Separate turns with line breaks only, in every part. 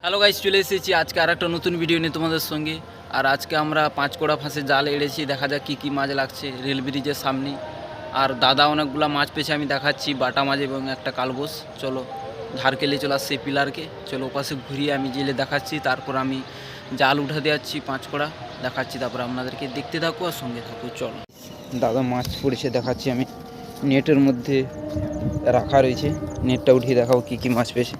Hello guys, চলে এসেছি আজকে আর একটা নতুন ভিডিও নিয়ে তোমাদের সঙ্গে। আর আজকে আমরা পাঁচকোড়া ফাঁসে জাল এড়েছি, দেখা যাক কী কী মাছ লাগছে রেল ব্রিজের সামনে। আর দাদা অনেকগুলো মাছ পেয়েছে, আমি দেখাচ্ছি বাটা মাছ এবং একটা কালবোস। চলো ধার কেলে চলে আসছে পিলারকে, চলো ওপাশে ঘুরিয়ে আমি জেলে দেখাচ্ছি, তারপর আমি জাল উঠাতে যাচ্ছি পাঁচকোড়া দেখাচ্ছি, তারপর আপনাদেরকে দেখতে থাকো আর সঙ্গে থাকো। চলো দাদা মাছ পড়েছে দেখাচ্ছি, আমি নেটের মধ্যে রাখা রয়েছে, নেটটা উঠিয়ে দেখাবো কী কী মাছ পেয়েছে।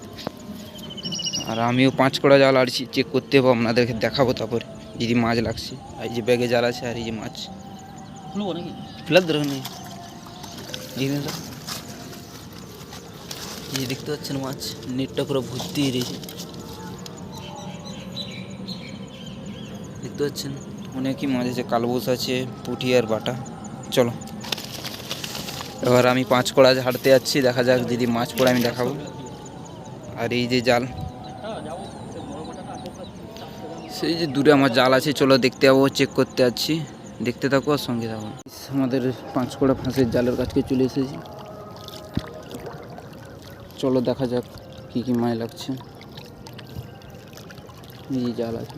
আর আমিও পাঁচকোড়া জাল আরছি, চেক করতে হবে, আপনাদেরকে দেখাবো তারপরে যদি মাছ লাগছে। আর এই যে ব্যাগে জাল আছে, আর এই যে মাছ খুলবো নাকি ফেলার দরকার নেই। এই দেখতে পাচ্ছেন মাছ, নেটটা পুরো ভর্তি রয়েছে, দেখতে পাচ্ছেন অনেকই মাছ আছে, কালবোস আছে, পুঁটি আর বাটা। চলো এবার আমি পাঁচকোড়া হাঁটতে যাচ্ছি, দেখা যাক যদি মাছ পড়ে আমি দেখাবো। আর এই যে জাল, সেই যে দূরে আমার জাল আছে, চলো দেখতে যাবো, চেক করতে যাচ্ছি, দেখতে থাকো আর সঙ্গে থাকো। আমাদের পাঁচকোড়া ফাঁসের জালের কাছকে চলে এসেছি, চলো দেখা যাক কী কী মাছ লাগছে। এই জাল আছে,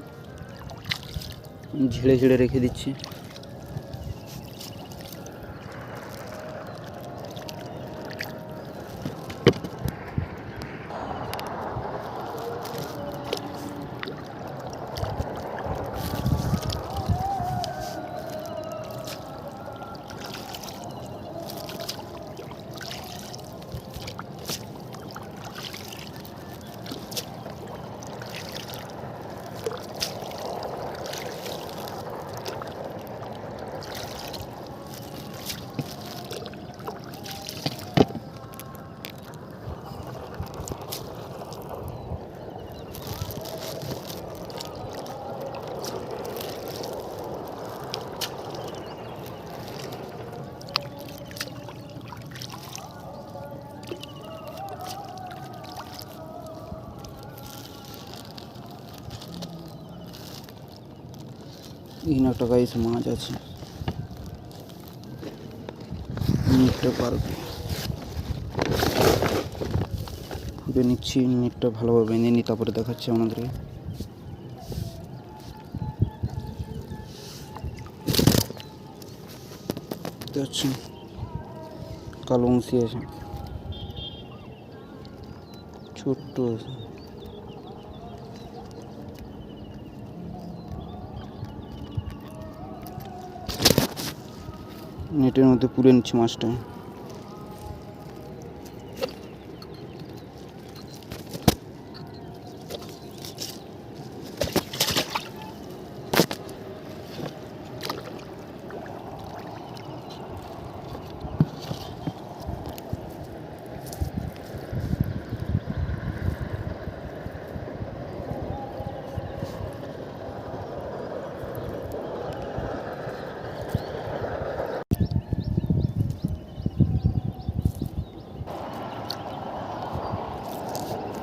ঝেড়ে ঝেড়ে রেখে দিচ্ছি। এখানে একটা গাইস মাছ আছে, নেটটা পারবে ফুটে নিচ্ছি, নেটটা ভালোভাবে বেঁধে নিই, তারপরে দেখাচ্ছি আমাদেরকে। দেখতে পাচ্ছেন কালবংশী আছে, ছোট্ট আছে। নেটের মধ্যে পুড়ে নিচ্ছি মাছটা।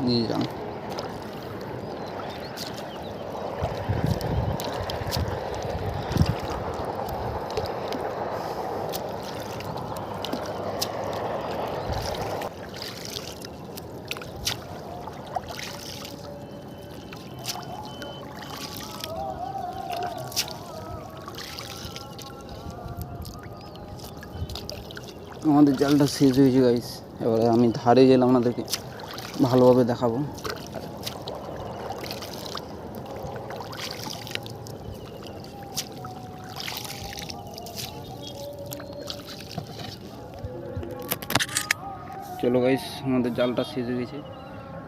নিয়ে যান, আমাদের জালটা শেষ হয়েছে গাইস। এবারে আমি ধারে গেলাম, আপনাদেরকে ভালোভাবে দেখাবো। চলো গাইস, আমাদের জালটা শেষ হয়ে গেছে,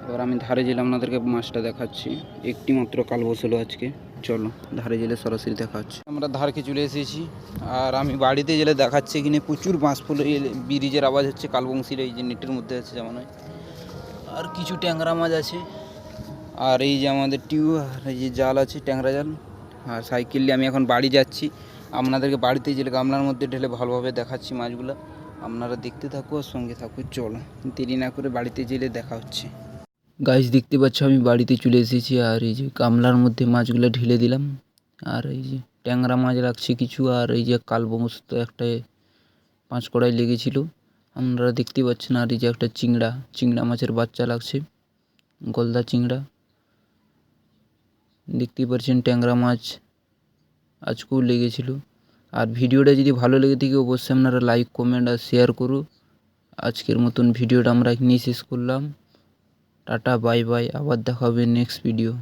এবার আমি ধারে জেলে আপনাদেরকে মাছটা দেখাচ্ছি। একটি মাত্র কালবোস হলো আজকে, চলো ধারে জেলে সরাসরি দেখাচ্ছি। আমরা ধারকে চলে এসেছি, আর আমি বাড়িতে জেলে দেখাচ্ছি। এখানে প্রচুর মাছ পড়ে, ব্রিজের আওয়াজ হচ্ছে, কালবংশীর এই যে নেটের মধ্যে আছে যেমন হয়, আর কিছু ট্যাংরা মাছ আছে। আর এই যে আমাদের আর এই যে জাল আছে, ট্যাংরা জাল। আর সাইকেল নিয়ে আমি এখন বাড়ি যাচ্ছি, আপনাদেরকে বাড়িতে জেলে গামলার মধ্যে ঢেলে ভালোভাবে দেখাচ্ছি মাছগুলো, আপনারা দেখতে থাকো আর সঙ্গে থাকো। চলো দেরি না করে বাড়িতে জেলে দেখা হচ্ছে। গাইস দেখতে পাচ্ছ আমি বাড়িতে চলে এসেছি, আর এই যে গামলার মধ্যে মাছগুলো ঢেলে দিলাম। আর এই যে ট্যাংরা মাছ লাগছে কিছু, আর এই যে কালবংশ তো একটা পাঁচকড়ায় লেগেছিল, আপনারা দেখতে পাচ্ছেন। আর এই যে একটা চিংড়া মাছের বাচ্চা লাগছে, গলদা চিংড়া। দেখতেই পাচ্ছেন ট্যাংরা মাছ আজকেও লেগেছিল। আর ভিডিওটা যদি ভালো লেগে থাকে অবশ্যই আপনারা লাইক কমেন্ট আর শেয়ার করুন। আজকের মতন ভিডিওটা আমরা এখানেই শেষ করলাম। টাটা বাই বাই, আবার দেখা হবে নেক্সট ভিডিও।